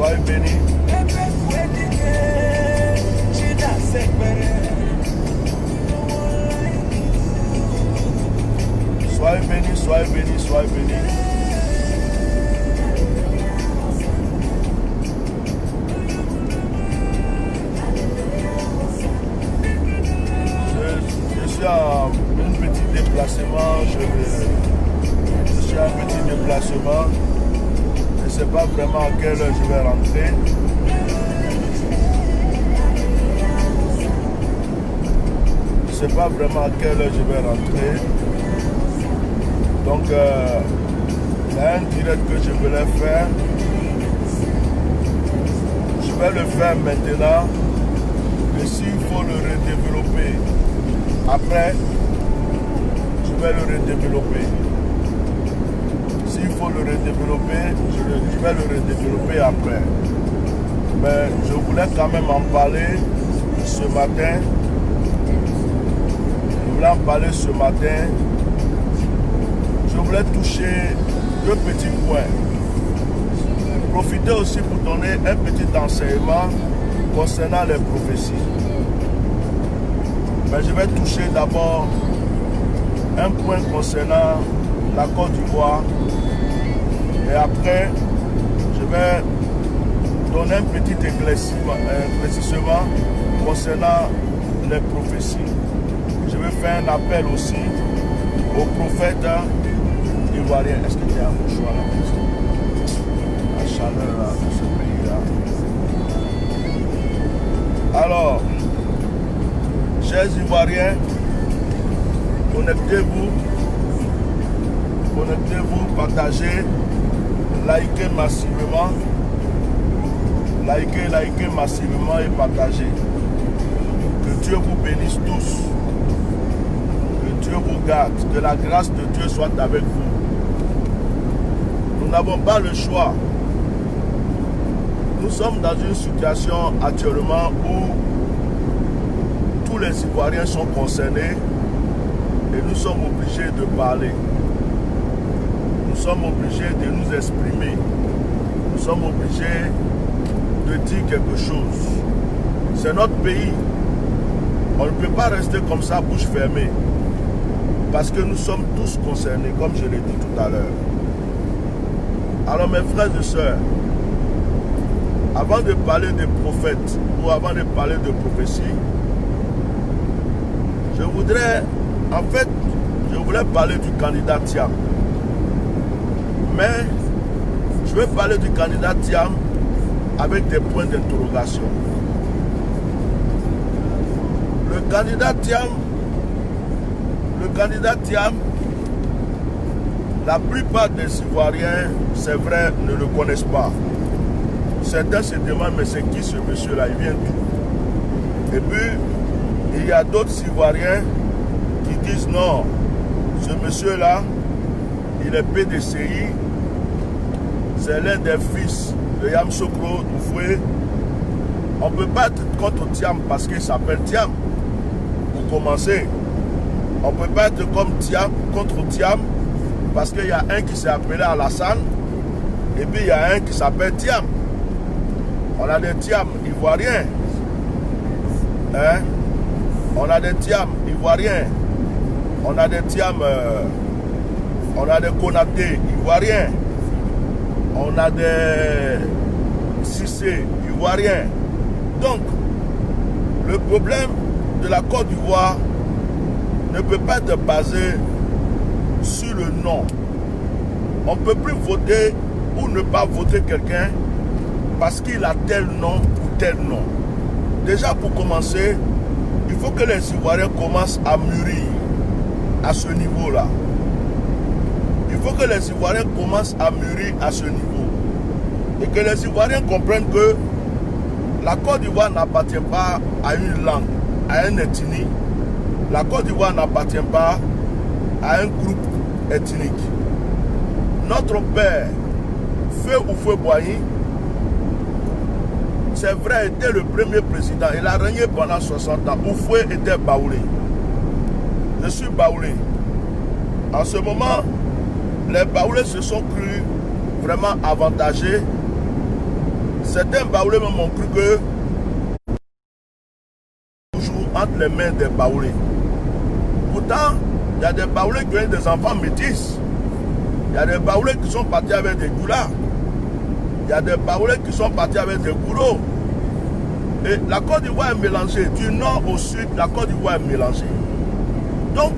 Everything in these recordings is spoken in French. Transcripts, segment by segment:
Soyez bénis. Soyez bénis, soyez bénis, soyez bénis. Je suis en un petit déplacement. Je suis en petit déplacement. Je ne sais pas vraiment à quelle heure je vais rentrer. Je ne sais pas vraiment à quelle heure je vais rentrer. Donc, il y a un direct que je voulais faire. Je vais le faire maintenant. Et s'il faut le redévelopper après, je vais le redévelopper. S'il faut le redévelopper, je vais le redévelopper après. Mais je voulais quand même en parler ce matin. Je voulais en parler ce matin. Je voulais toucher deux petits points. Profiter aussi pour donner un petit enseignement concernant les prophéties. Mais je vais toucher d'abord un point concernant la Côte d'Ivoire. Et après, je vais donner un petit éclaircissement concernant les prophéties. Je vais faire un appel aussi aux prophètes ivoiriens. Est-ce que tu as un mouchoir là? La chaleur là, de ce pays-là. Alors, chers Ivoiriens, connectez-vous, partagez, likez massivement, likez massivement et partagez. Que Dieu vous bénisse tous, que Dieu vous garde, que la grâce de Dieu soit avec vous. Nous n'avons pas le choix. Nous sommes dans une situation actuellement où tous les Ivoiriens sont concernés et nous sommes obligés de parler. Nous sommes obligés de nous exprimer. Nous sommes obligés de dire quelque chose. C'est notre pays. On ne peut pas rester comme ça, bouche fermée. Parce que nous sommes tous concernés, comme je l'ai dit tout à l'heure. Alors mes frères et sœurs, avant de parler des prophètes ou avant de parler de prophétie, je voulais parler du candidat Thiam. Mais je vais parler du candidat Thiam avec des points d'interrogation. Le candidat Thiam, la plupart des Ivoiriens, c'est vrai, ne le connaissent pas. Certains se demandent, mais c'est qui ce monsieur-là? Il vient d'où? Et puis, il y a d'autres Ivoiriens qui disent non, ce monsieur-là, il est PDCI, c'est l'un des fils de Yamoussoukro Doumbouya. On ne peut pas être contre Thiam parce qu'il s'appelle Thiam. Pour commencer, on ne peut pas être comme Thiam, contre Thiam parce qu'il y a un qui s'est appelé Alassane et puis il y a un qui s'appelle Thiam. On a des Thiam ivoiriens. Hein? On a des Thiam ivoiriens. On a des Thiam, on a des Konaté ivoiriens. On a des Cissé ivoiriens. Donc, le problème de la Côte d'Ivoire ne peut pas être basé sur le nom. On ne peut plus voter ou ne pas voter quelqu'un parce qu'il a tel nom ou tel nom. Déjà pour commencer, il faut que les Ivoiriens commencent à mûrir à ce niveau-là. Il faut que les Ivoiriens commencent à mûrir à ce niveau. Et que les Ivoiriens comprennent que la Côte d'Ivoire n'appartient pas à une langue, à une ethnie. La Côte d'Ivoire n'appartient pas à un groupe ethnique. Notre père, Feu Houphouët-Boigny, c'est vrai, était le premier président. Il a régné pendant 60 ans. Houphouët était baoulé. Je suis baoulé. En ce moment, les baoulés se sont crus vraiment avantagés. Certains Baoulés même ont cru que toujours entre les mains des Baoulés. Pourtant, il y a des Baoulés qui ont des enfants métis. Il y a des Baoulés qui sont partis avec des goulas. Il y a des Baoulés qui sont partis avec des goulots. Et la Côte d'Ivoire est mélangée. Du nord au sud, la Côte d'Ivoire est mélangée. Donc,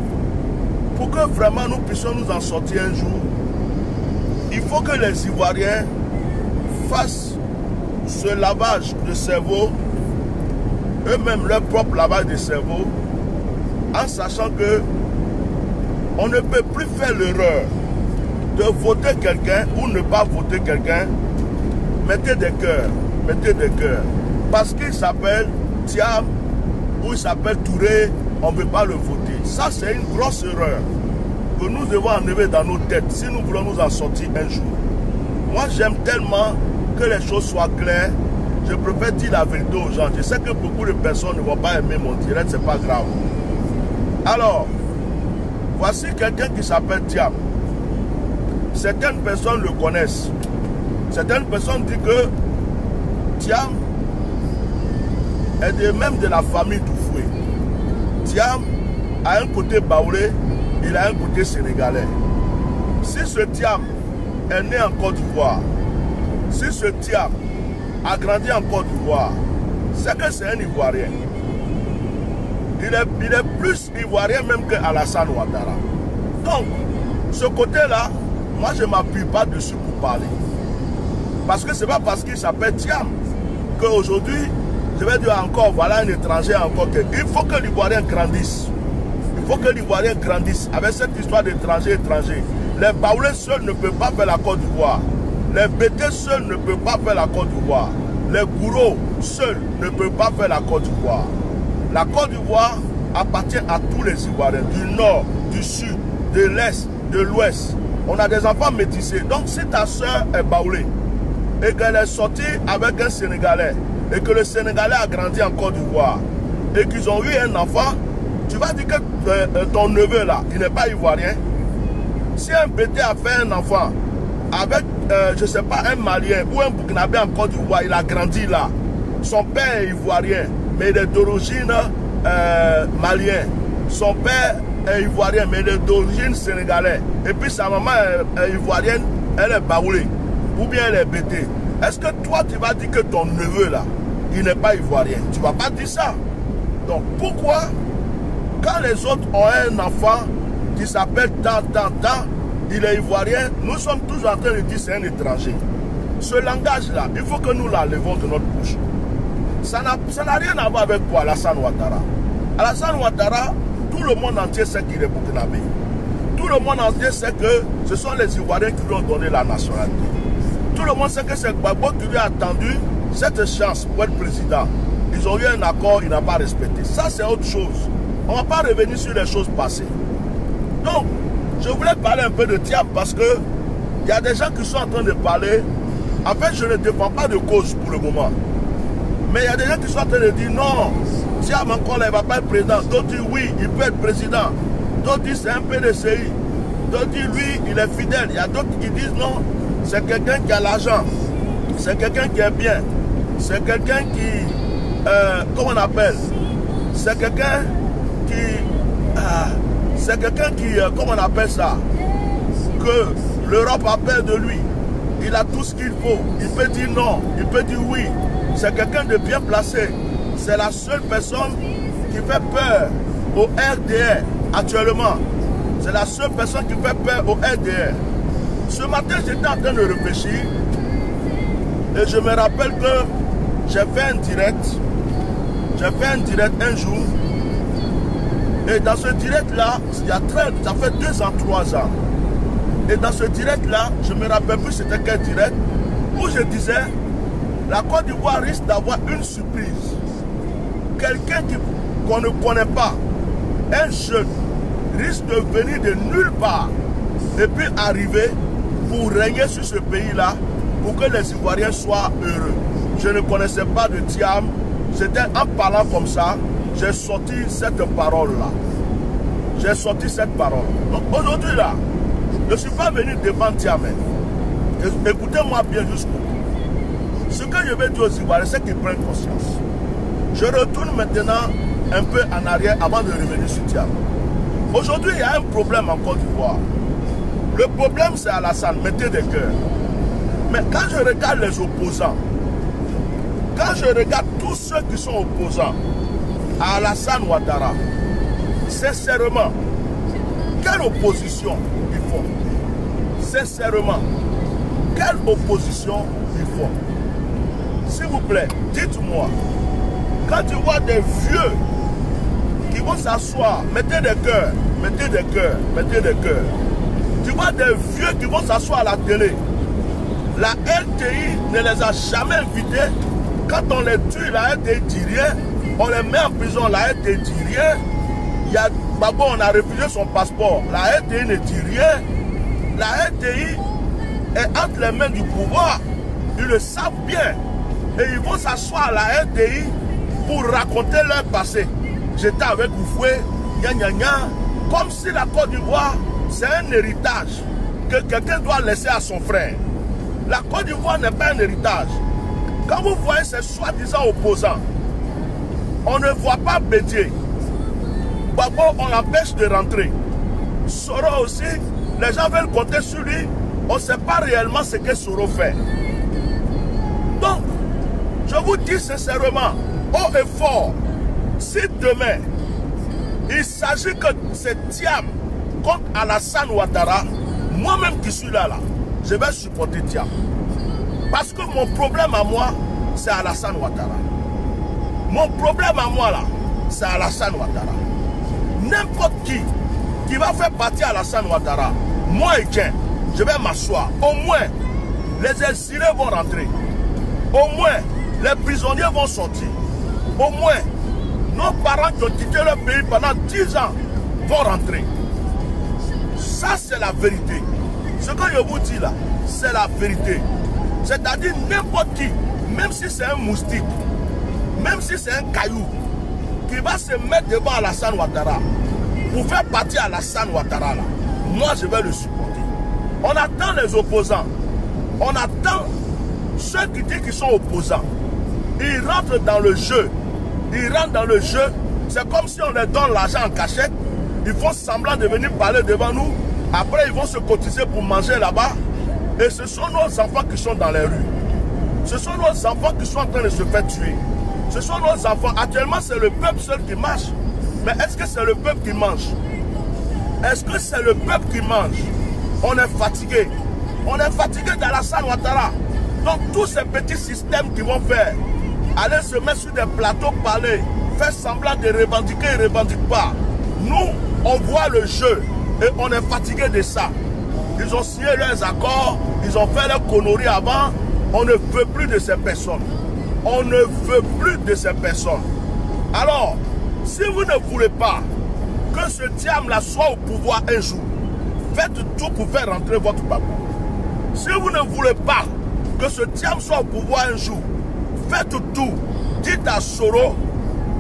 pour que vraiment nous puissions nous en sortir un jour, il faut que les Ivoiriens fassent ce lavage de cerveau, eux-mêmes leur propre lavage de cerveau, en sachant que on ne peut plus faire l'erreur de voter quelqu'un ou ne pas voter quelqu'un. Mettez des cœurs, mettez des cœurs. Parce qu'il s'appelle Thiam ou il s'appelle Touré, on ne peut pas le voter. Ça, c'est une grosse erreur que nous devons enlever dans nos têtes si nous voulons nous en sortir un jour. Moi, j'aime tellement que les choses soient claires. Je préfère dire la vérité aux gens. Je sais que beaucoup de personnes ne vont pas aimer mon direct, c'est pas grave. Alors, voici quelqu'un qui s'appelle Thiam. Certaines personnes le connaissent. Certaines personnes disent que Thiam est même de la famille Toufoué. Thiam a un côté baoulé, il a un côté sénégalais. Si ce Thiam est né en Côte d'Ivoire, si ce Thiam a grandi en Côte d'Ivoire, c'est que c'est un Ivoirien. Il est plus Ivoirien même que Alassane Ouattara. Donc, ce côté-là, moi je ne m'appuie pas dessus pour parler. Parce que ce n'est pas parce qu'il s'appelle Thiam qu'aujourd'hui, je vais dire encore, voilà un étranger encore. Il faut que l'Ivoirien grandisse. Il faut que l'Ivoirien grandisse avec cette histoire d'étranger. Les Baoulés seuls ne peuvent pas faire la Côte d'Ivoire. Les Bétés seuls ne peuvent pas faire la Côte d'Ivoire. Les Gouros seuls ne peuvent pas faire la Côte d'Ivoire. La Côte d'Ivoire appartient à tous les Ivoiriens, du nord, du sud, de l'est, de l'ouest. On a des enfants métissés. Donc si ta soeur est Baoulée et qu'elle est sortie avec un Sénégalais et que le Sénégalais a grandi en Côte d'Ivoire et qu'ils ont eu un enfant, tu vas dire que ton neveu là, il n'est pas ivoirien. Si un Bété a fait un enfant avec, je ne sais pas, un Malien ou un Burkinabé en Côte d'Ivoire, il a grandi là. Son père est ivoirien, mais il est d'origine malien. Son père est ivoirien, mais il est d'origine sénégalaise. Et puis sa maman est ivoirienne, elle est baoulée. Ou bien elle est Bété. Est-ce que toi, tu vas dire que ton neveu là, il n'est pas ivoirien? Tu ne vas pas dire ça. Donc pourquoi, quand les autres ont un enfant qui s'appelle tant, il est ivoirien, nous sommes tous en train de dire c'est un étranger. Ce langage-là, il faut que nous l'enlevons de notre bouche. Ça n'a rien à voir avec quoi, Alassane Ouattara. Alassane Ouattara, tout le monde entier sait qu'il est burkinabé. Tout le monde entier sait que ce sont les Ivoiriens qui lui ont donné la nationalité. Tout le monde sait que c'est Gbagbo qui lui a attendu cette chance pour être président. Ils ont eu un accord, il n'a pas respecté. Ça, c'est autre chose. On ne va pas revenir sur les choses passées. Donc, je voulais parler un peu de Thiam parce que il y a des gens qui sont en train de parler. En fait, je ne défends pas de cause pour le moment. Mais il y a des gens qui sont en train de dire non, Thiam encore là, il ne va pas être président. D'autres disent oui, il peut être président. D'autres disent c'est un PDCI. D'autres disent lui, il est fidèle. Il y a d'autres qui disent non, c'est quelqu'un qui a l'argent. C'est quelqu'un qui est bien. C'est quelqu'un qui, comment on appelle? C'est quelqu'un qui, comment on appelle ça? Que l'Europe appelle de lui. Il a tout ce qu'il faut. Il peut dire non, il peut dire oui. C'est quelqu'un de bien placé. C'est la seule personne qui fait peur au RDR actuellement. C'est la seule personne qui fait peur au RDR. Ce matin, j'étais en train de réfléchir et je me rappelle que j'ai fait un direct. J'ai fait un direct un jour. Et dans ce direct-là, ça fait 2 ans, 3 ans. Et dans ce direct-là, je ne me rappelle plus c'était quel direct, où je disais, la Côte d'Ivoire risque d'avoir une surprise. Quelqu'un qu'on ne connaît pas, un jeune, risque de venir de nulle part et puis arriver pour régner sur ce pays-là, pour que les Ivoiriens soient heureux. Je ne connaissais pas de Thiam. C'était en parlant comme ça, j'ai sorti cette parole-là. J'ai sorti cette parole. Donc aujourd'hui là, je ne suis pas venu devant Thiam. Écoutez-moi bien jusqu'au bout. Ce que je vais dire aux Ivoiriens, c'est qu'ils prennent conscience. Je retourne maintenant un peu en arrière avant de revenir sur Thiam. Aujourd'hui, il y a un problème en Côte d'Ivoire. Le problème, c'est Alassane, mettez des cœurs. Mais quand je regarde les opposants, quand je regarde tous ceux qui sont opposants à Alassane Ouattara, sincèrement, quelle opposition ils font? Sincèrement, quelle opposition ils font? S'il vous plaît, dites-moi, quand tu vois des vieux qui vont s'asseoir, mettez des cœurs, mettez des cœurs, mettez des cœurs. Tu vois des vieux qui vont s'asseoir à la télé. La LTI ne les a jamais invités. Quand on les tue, la LTI dit rien. On les met en prison, la LTI dit rien. Il y a Babo, on a refusé son passeport. La LTI ne dit rien. La LTI est entre les mains du pouvoir. Ils le savent bien. Et ils vont s'asseoir à la LTI pour raconter leur passé. J'étais avec Oufoué, gna gna gna. Comme si la Côte d'Ivoire, c'est un héritage que quelqu'un doit laisser à son frère. La Côte d'Ivoire n'est pas un héritage. Quand vous voyez ces soi-disant opposants, on ne voit pas Bédier. Babo, on l'empêche de rentrer. Soro aussi, les gens veulent compter sur lui. On ne sait pas réellement ce que Soro fait. Donc, je vous dis sincèrement, haut et fort, si demain, il s'agit que c'est Thiam contre Alassane Ouattara, moi-même qui suis là, je vais supporter Thiam. Parce que mon problème à moi, c'est Alassane Ouattara. Mon problème à moi, là, c'est Alassane Ouattara. N'importe qui va faire partie Alassane Ouattara, moi et Ken, je vais m'asseoir. Au moins, les exilés vont rentrer. Au moins, les prisonniers vont sortir. Au moins, nos parents qui ont quitté leur pays pendant 10 ans vont rentrer. Ça, c'est la vérité. Ce que je vous dis là, c'est la vérité. C'est-à-dire n'importe qui, même si c'est un moustique, même si c'est un caillou, qui va se mettre devant Alassane Ouattara pour faire partie Alassane Ouattara là, moi je vais le supporter. On attend les opposants. On attend ceux qui disent qu'ils sont opposants. Ils rentrent dans le jeu. Ils rentrent dans le jeu. C'est comme si on leur donne l'argent en cachette. Ils font semblant de venir parler devant nous. Après, ils vont se cotiser pour manger là-bas. Et ce sont nos enfants qui sont dans les rues. Ce sont nos enfants qui sont en train de se faire tuer. Ce sont nos enfants. Actuellement, c'est le peuple seul qui marche. Mais est-ce que c'est le peuple qui mange? Est-ce que c'est le peuple qui mange? On est fatigué. On est fatigué d'Alassane Ouattara. Donc, tous ces petits systèmes qui vont faire, aller se mettre sur des plateaux, parler, faire semblant de revendiquer, ils ne revendiquent pas. Nous, on voit le jeu et on est fatigué de ça. Ils ont signé leurs accords, ils ont fait leurs conneries avant. On ne veut plus de ces personnes. On ne veut plus de ces personnes. Alors, si vous ne voulez pas que ce Thiam-là soit au pouvoir un jour, faites tout pour faire rentrer votre Babo. Si vous ne voulez pas que ce Thiam soit au pouvoir un jour, faites tout. Dites à Soro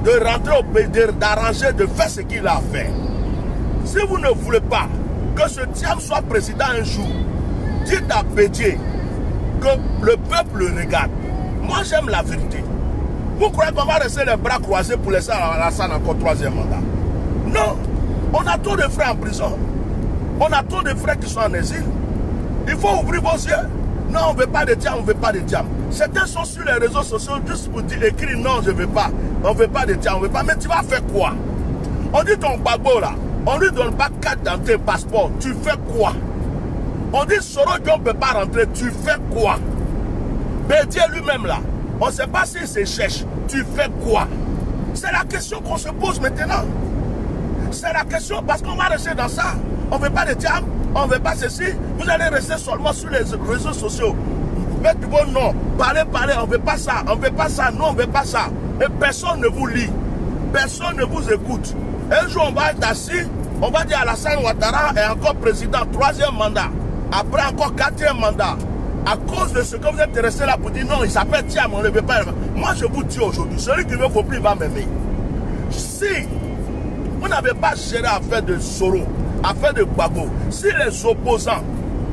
de rentrer au pays, d'arranger, de faire ce qu'il a à faire. Si vous ne voulez pas que ce Thiam soit président un jour, dites à Bédier que le peuple le regarde. Moi, j'aime la vérité. Vous croyez qu'on va rester les bras croisés pour laisser Alassane encore 3e mandat? Non. On a trop de frères en prison. On a trop de frères qui sont en exil. Il faut ouvrir vos yeux. Non, on ne veut pas de Thiam, on ne veut pas de Thiam. Certains sont sur les réseaux sociaux juste pour dire, écrire non, je ne veux pas. On ne veut pas de Thiam, on ne veut pas. Mais tu vas faire quoi? On dit ton Babo là, on ne lui donne pas 4 dans tes passeports. Tu fais quoi? On dit Soro Dion ne peut pas rentrer. Tu fais quoi? Bédier lui-même là, on ne sait pas s'il se cherche. Tu fais quoi? C'est la question qu'on se pose maintenant. C'est la question parce qu'on va rester dans ça. On ne veut pas de Thiam, on ne veut pas ceci. Vous allez rester seulement sur les réseaux sociaux. Mais du bon non, parlez, on ne veut pas ça, on ne veut pas ça, non, on ne veut pas ça. Et personne ne vous lit. Personne ne vous écoute. Un jour, on va être assis, on va dire Alassane Ouattara est encore président, 3e mandat. Après encore 4e mandat. À cause de ce que vous êtes resté là pour dire non, il s'appelle Thiam, on ne veut pas. Moi, je vous dis aujourd'hui, celui qui veut compris va m'aimer. Si vous n'avez pas géré affaire de Soro, affaire de Babo, si les opposants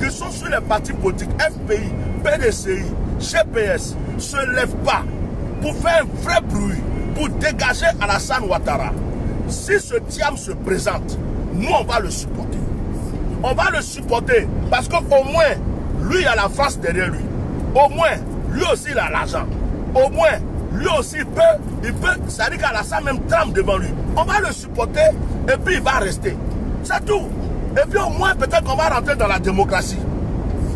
qui sont sur les partis politiques, FPI, PDCI, GPS ne se lève pas pour faire un vrai bruit, pour dégager Alassane Ouattara, si ce Thiam se présente, nous on va le supporter. On va le supporter parce qu'au moins, lui a la France derrière lui. Au moins, lui aussi il a l'argent. Au moins, lui aussi il peut, ça dit qu'Alassane même tremble devant lui. On va le supporter et puis il va rester. C'est tout. Et puis au moins peut-être qu'on va rentrer dans la démocratie.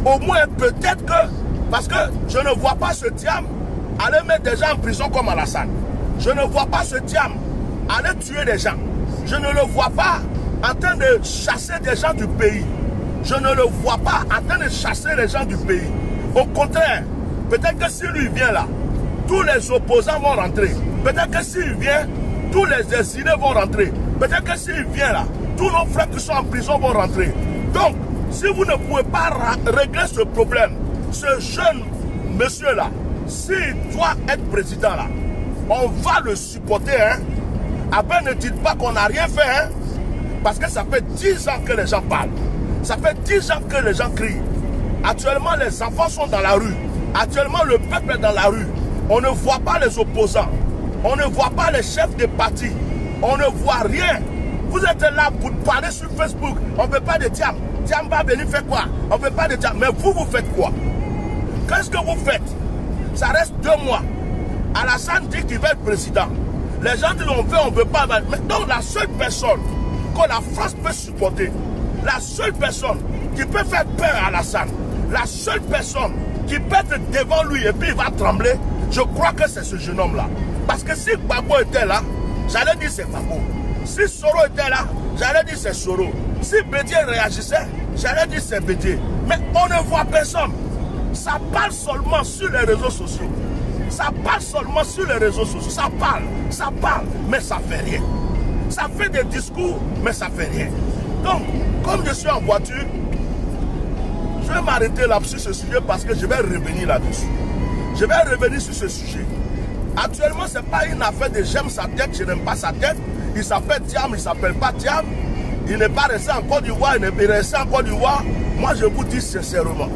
Au moins peut-être que, parce que je ne vois pas ce Thiam aller mettre des gens en prison comme Alassane. Je ne vois pas ce Thiam aller tuer des gens. Je ne le vois pas en train de chasser des gens du pays. Je ne le vois pas en train de chasser les gens du pays. Au contraire, peut-être que si lui vient là, tous les opposants vont rentrer. Peut-être que s'il vient, tous les exilés vont rentrer. Peut-être que s'il vient là, tous nos frères qui sont en prison vont rentrer. Donc, si vous ne pouvez pas régler ce problème, ce jeune monsieur-là, s'il doit être président là, on va le supporter. Hein? Après, ne dites pas qu'on n'a rien fait. Hein? Parce que ça fait 10 ans que les gens parlent. Ça fait 10 ans que les gens crient. Actuellement, les enfants sont dans la rue. Actuellement, le peuple est dans la rue. On ne voit pas les opposants. On ne voit pas les chefs des partis. On ne voit rien. Vous êtes là pour parler sur Facebook. On ne veut pas de Thiam. Thiam va venir faire quoi? On ne veut pas de Thiam. Mais vous faites quoi? Qu'est-ce que vous faites? Ça reste 2 mois. Alassane dit qu'il va être président. Les gens disent on veut pas. Mais donc la seule personne que la France peut supporter, la seule personne qui peut faire peur à Alassane, la seule personne qui peut être devant lui et puis il va trembler, je crois que c'est ce jeune homme-là. Parce que si Gbagbo était là, j'allais dire c'est Gbagbo. Si Soro était là, j'allais dire c'est Soro. Si Bédié réagissait, j'allais dire c'est Bédié. Mais on ne voit personne. Ça parle seulement sur les réseaux sociaux. Ça parle seulement sur les réseaux sociaux. Ça parle, mais ça fait rien. Ça fait des discours, mais ça fait rien. Donc, comme je suis en voiture, je vais m'arrêter là sur ce sujet parce que je vais revenir là-dessus. Je vais revenir sur ce sujet. Actuellement, ce n'est pas une affaire de j'aime sa tête, je n'aime pas sa tête. Il s'appelle Thiam, il ne s'appelle pas Thiam. Il n'est pas resté en Côte d'Ivoire, il n'est pas resté en Côte d'Ivoire. Moi, je vous dis sincèrement.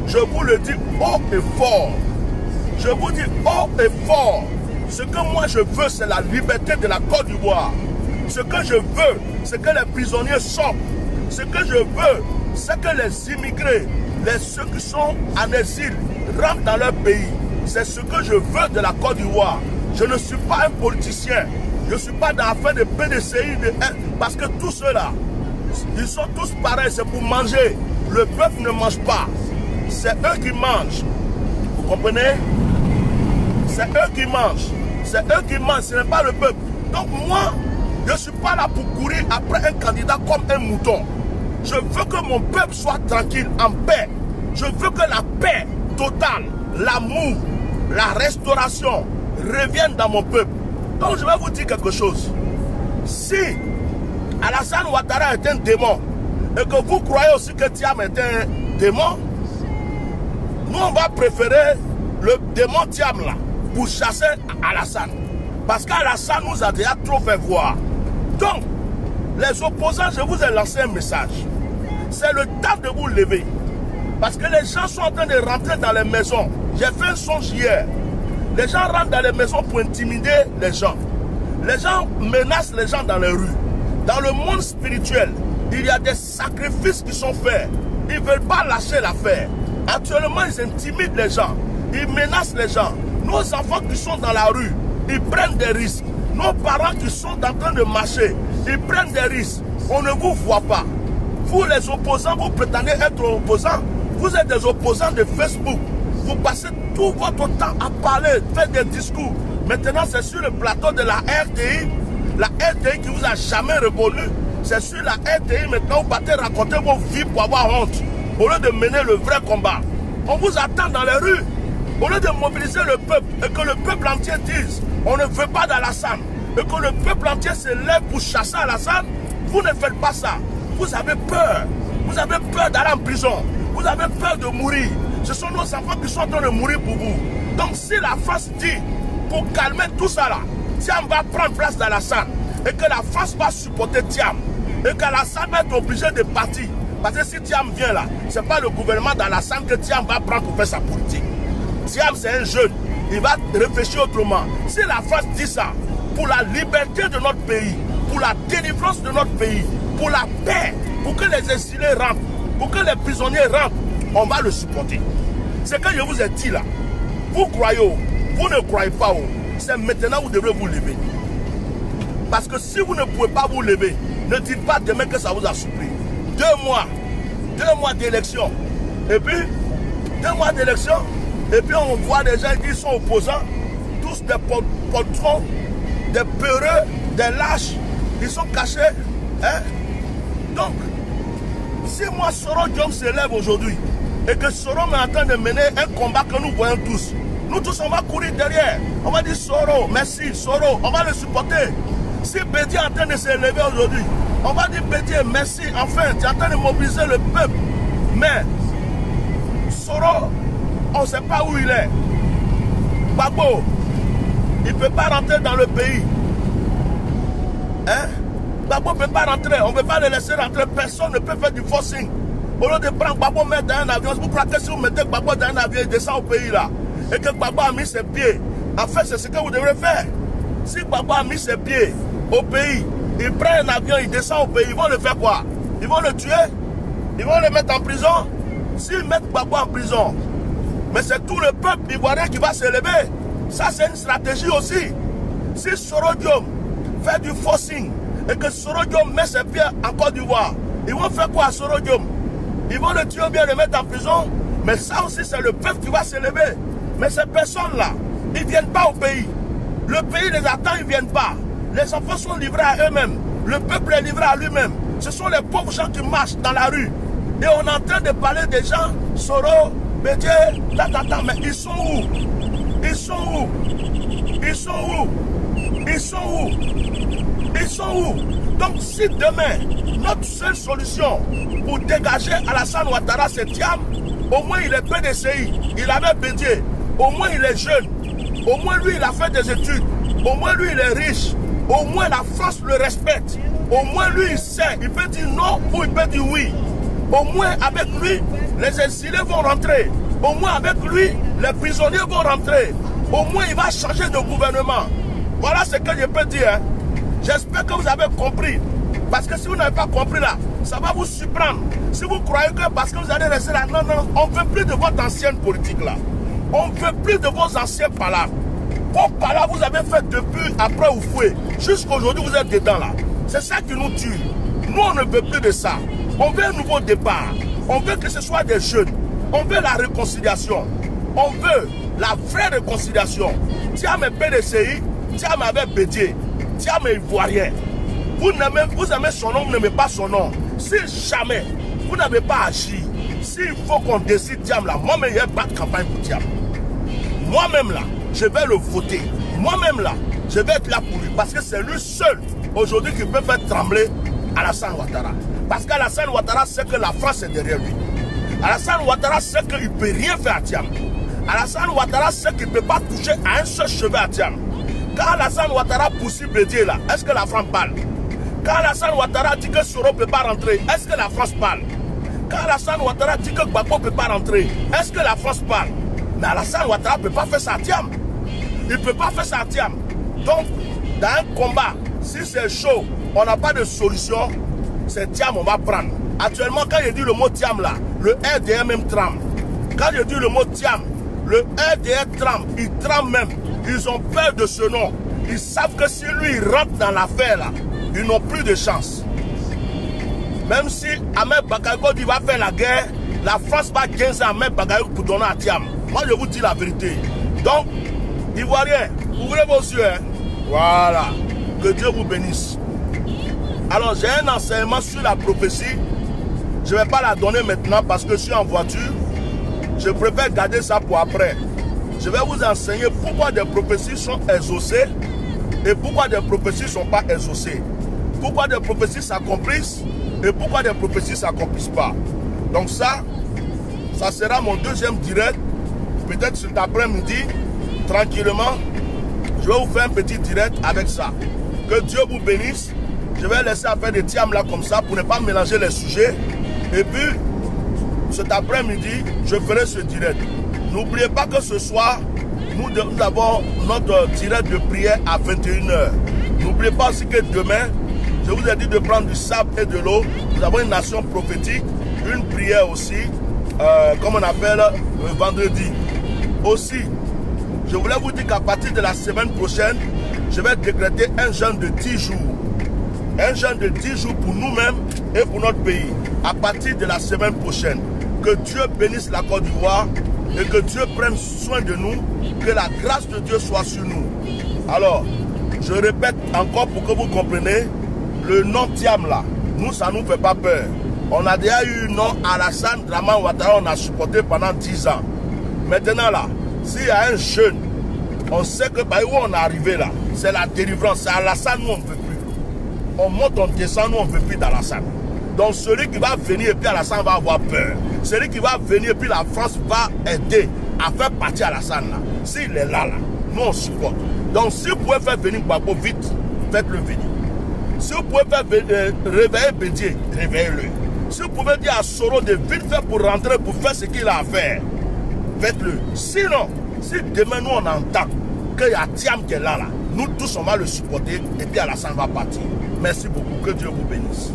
Je vous le dis haut et fort. Je vous dis haut et fort. Ce que moi je veux, c'est la liberté de la Côte d'Ivoire. Ce que je veux, c'est que les prisonniers sortent. Ce que je veux, c'est que les immigrés, ceux qui sont en exil, rentrent dans leur pays. C'est ce que je veux de la Côte d'Ivoire. Je ne suis pas un politicien. Je ne suis pas dans l'affaire de PDCI, parce que tous ceux-là, ils sont tous pareils, c'est pour manger. Le peuple ne mange pas. C'est eux qui mangent. Vous comprenez? C'est eux qui mangent. C'est eux qui mangent, ce n'est pas le peuple. Donc moi, je ne suis pas là pour courir après un candidat comme un mouton. Je veux que mon peuple soit tranquille, en paix. Je veux que la paix totale, l'amour, la restauration reviennent dans mon peuple. Donc je vais vous dire quelque chose. Si Alassane Ouattara est un démon, et que vous croyez aussi que Thiam est un démon, nous on va préférer le démon Thiam là pour chasser Alassane. Parce qu'Alassane nous a déjà trop fait voir. Donc, les opposants, je vous ai lancé un message. C'est le temps de vous lever. Parce que les gens sont en train de rentrer dans les maisons. J'ai fait un songe hier. Les gens rentrent dans les maisons pour intimider les gens. Les gens menacent les gens dans les rues. Dans le monde spirituel, il y a des sacrifices qui sont faits. Ils ne veulent pas lâcher l'affaire. Actuellement, ils intimident les gens. Ils menacent les gens. Nos enfants qui sont dans la rue, ils prennent des risques. Nos parents qui sont en train de marcher, ils prennent des risques. On ne vous voit pas. Vous, les opposants, vous prétendez être opposants. Vous êtes des opposants de Facebook. Vous passez tout votre temps à parler, faire des discours. Maintenant, c'est sur le plateau de la RTI. La RTI qui vous a jamais reconnu. C'est sur la RTI maintenant, vous partez raconter vos vies pour avoir honte. Au lieu de mener le vrai combat. On vous attend dans les rues. Au lieu de mobiliser le peuple et que le peuple entier dise on ne veut pas d'Alassane et que le peuple entier se lève pour chasser Alassane, vous ne faites pas ça. Vous avez peur. Vous avez peur d'aller en prison. Vous avez peur de mourir. Ce sont nos enfants qui sont en train de mourir pour vous. Donc si la France dit pour calmer tout ça là, Thiam va prendre place d'Alassane et que la France va supporter Thiam et qu'Alassane va être obligé de partir. Parce que si Thiam vient là, ce n'est pas le gouvernement d'Alassane que Thiam va prendre pour faire sa politique. Thiam, c'est un jeune. Il va réfléchir autrement. Si la France dit ça, pour la liberté de notre pays, pour la délivrance de notre pays, pour la paix, pour que les exilés rentrent, pour que les prisonniers rentrent, on va le supporter. C'est que je vous ai dit là. Vous croyez, vous ne croyez pas, c'est maintenant que vous devrez vous lever. Parce que si vous ne pouvez pas vous lever, ne dites pas demain que ça vous a surpris. 2 mois d'élection. Et puis, 2 mois d'élection, et puis on voit des gens qui sont opposants, tous des patrons, des peureux, des lâches, ils sont cachés. Hein? Donc, si moi Soro Diom se lève aujourd'hui, et que Soro est en train de mener un combat que nous voyons tous, nous tous on va courir derrière. On va dire Soro, merci, Soro, on va le supporter. Si Bédié est en train de se lever aujourd'hui, on va dire Bédié, merci, enfin, tu es en train de mobiliser le peuple. Mais Soro, on ne sait pas où il est. Gbagbo, il ne peut pas rentrer dans le pays. Hein? Gbagbo ne peut pas rentrer, on ne peut pas le laisser rentrer, personne ne peut faire du forcing. Au lieu de prendre Gbagbo, mettre dans un avion, vous croyez que si vous mettez Gbagbo dans un avion, il descend au pays là, et que Gbagbo a mis ses pieds, en fait c'est ce que vous devrez faire. Si Gbagbo a mis ses pieds au pays, il prend un avion, il descend au pays, ils vont le faire quoi? Ils vont le tuer? Ils vont le mettre en prison? S'ils mettent Gbagbo en prison, mais c'est tout le peuple ivoirien qui va se lever. Ça c'est une stratégie aussi. Si Soro Diom fait du forcing et que Soro Diom met ses pieds en Côte d'Ivoire, ils vont faire quoi à Soro Diom? Ils vont le tuer ou bien le mettre en prison. Mais ça aussi c'est le peuple qui va se lever. Mais ces personnes-là, ils ne viennent pas au pays. Le pays les attend, ils ne viennent pas. Les enfants sont livrés à eux-mêmes. Le peuple est livré à lui-même. Ce sont les pauvres gens qui marchent dans la rue. Et on est en train de parler des gens, Soro, Bédié, mais ils sont où? Ils sont où? Ils sont où? Ils sont où? Ils sont où? Donc si demain, notre seule solution pour dégager Alassane Ouattara, c'est Thiam, au moins il est PDCI, il avait Bédié, au moins il est jeune, au moins lui il a fait des études, au moins lui il est riche, au moins la France le respecte, au moins lui il sait, il peut dire non ou il peut dire oui. Au moins avec lui, les exilés vont rentrer. Au moins avec lui, les prisonniers vont rentrer. Au moins il va changer de gouvernement. Voilà ce que je peux dire. Hein. J'espère que vous avez compris. Parce que si vous n'avez pas compris là, ça va vous surprendre. Si vous croyez que parce que vous allez rester là, non, non, on ne veut plus de votre ancienne politique là. On ne veut plus de vos anciens palabres. Vos palabres vous avez fait depuis après Oufoué. Jusqu'aujourd'hui vous êtes dedans là. C'est ça qui nous tue. Nous on ne veut plus de ça. On veut un nouveau départ. On veut que ce soit des jeunes. On veut la réconciliation. On veut la vraie réconciliation. Thiam est PDCI, Thiam avec Bédié, Thiam est ivoirien. Vous aimez son nom, vous n'aimez pas son nom. Si jamais vous n'avez pas agi, s'il faut qu'on décide Thiam là, moi-même je vais battre campagne pour Thiam. Moi-même là, je vais le voter. Moi-même là, je vais être là pour lui. Parce que c'est lui seul aujourd'hui qui peut faire trembler Alassane Ouattara. Parce qu'Alassane Ouattara sait que la France est derrière lui. Alassane Ouattara sait qu'il ne peut rien faire à Thiam. Alassane Ouattara sait qu'il ne peut pas toucher à un seul cheveu à Thiam. Quand Alassane Ouattara poursuit Bédié là, est-ce que la France parle? Quand Alassane Ouattara dit que Soro ne peut pas rentrer, est-ce que la France parle? Quand Alassane Ouattara dit que Gbagbo ne peut pas rentrer, est-ce que la France parle? Mais Alassane Ouattara ne peut pas faire ça à Thiam. Il ne peut pas faire ça à Thiam. Donc, dans un combat, si c'est chaud, on n'a pas de solution, c'est Thiam on va prendre. Actuellement, quand je dis le mot Thiam là, le RDR même tremble. Quand je dis le mot Thiam, le RDR tremble, ils tremblent même. Ils ont peur de ce nom. Ils savent que si lui il rentre dans l'affaire là, ils n'ont plus de chance. Même si Ahmed Bakayoko dit va faire la guerre, la France va gagner Ahmed Bakayoko pour donner à Thiam. Moi je vous dis la vérité. Donc, Ivoiriens, ouvrez vos yeux. Hein. Voilà. Que Dieu vous bénisse. Alors j'ai un enseignement sur la prophétie. Je ne vais pas la donner maintenant parce que je suis en voiture. Je préfère garder ça pour après. Je vais vous enseigner pourquoi des prophéties sont exaucées et pourquoi des prophéties ne sont pas exaucées. Pourquoi des prophéties s'accomplissent et pourquoi des prophéties ne s'accomplissent pas. Donc ça sera mon deuxième direct. Peut-être cet après-midi, tranquillement, je vais vous faire un petit direct avec ça. Que Dieu vous bénisse. Je vais laisser faire des Thiam là comme ça pour ne pas mélanger les sujets. Et puis, cet après-midi, je ferai ce direct. N'oubliez pas que ce soir, nous avons notre direct de prière à 21h. N'oubliez pas aussi que demain, je vous ai dit de prendre du sable et de l'eau. Nous avons une nation prophétique, une prière aussi, comme on appelle le vendredi. Aussi, je voulais vous dire qu'à partir de la semaine prochaine, je vais décréter un jeûne de 10 jours. Un jeûne de 10 jours pour nous-mêmes et pour notre pays. À partir de la semaine prochaine, que Dieu bénisse la Côte d'Ivoire et que Dieu prenne soin de nous, que la grâce de Dieu soit sur nous. Alors, je répète encore pour que vous compreniez, le nom Thiam là, nous ça ne nous fait pas peur. On a déjà eu le nom Alassane Dramane Ouattara, on a supporté pendant 10 ans. Maintenant là, s'il y a un jeune, on sait que bah, où on est arrivé là, c'est la délivrance, c'est Alassane, nous on ne peut plus. On monte, on descend, nous on ne veut plus d'Alassane. Donc celui qui va venir et puis Alassane va avoir peur. Celui qui va venir et puis la France va aider à faire partir Alassane là. S'il est là, nous on supporte. Donc si vous pouvez faire venir Gbagbo vite, faites-le venir. Si vous pouvez faire réveiller Bédié, réveillez-le. Si vous pouvez dire à Soro de vite faire pour rentrer, pour faire ce qu'il a à faire, faites-le. Sinon, si demain nous on entend qu'il y a Thiam qui est là, nous tous on va le supporter et puis Alassane va partir. Merci beaucoup, que Dieu vous bénisse.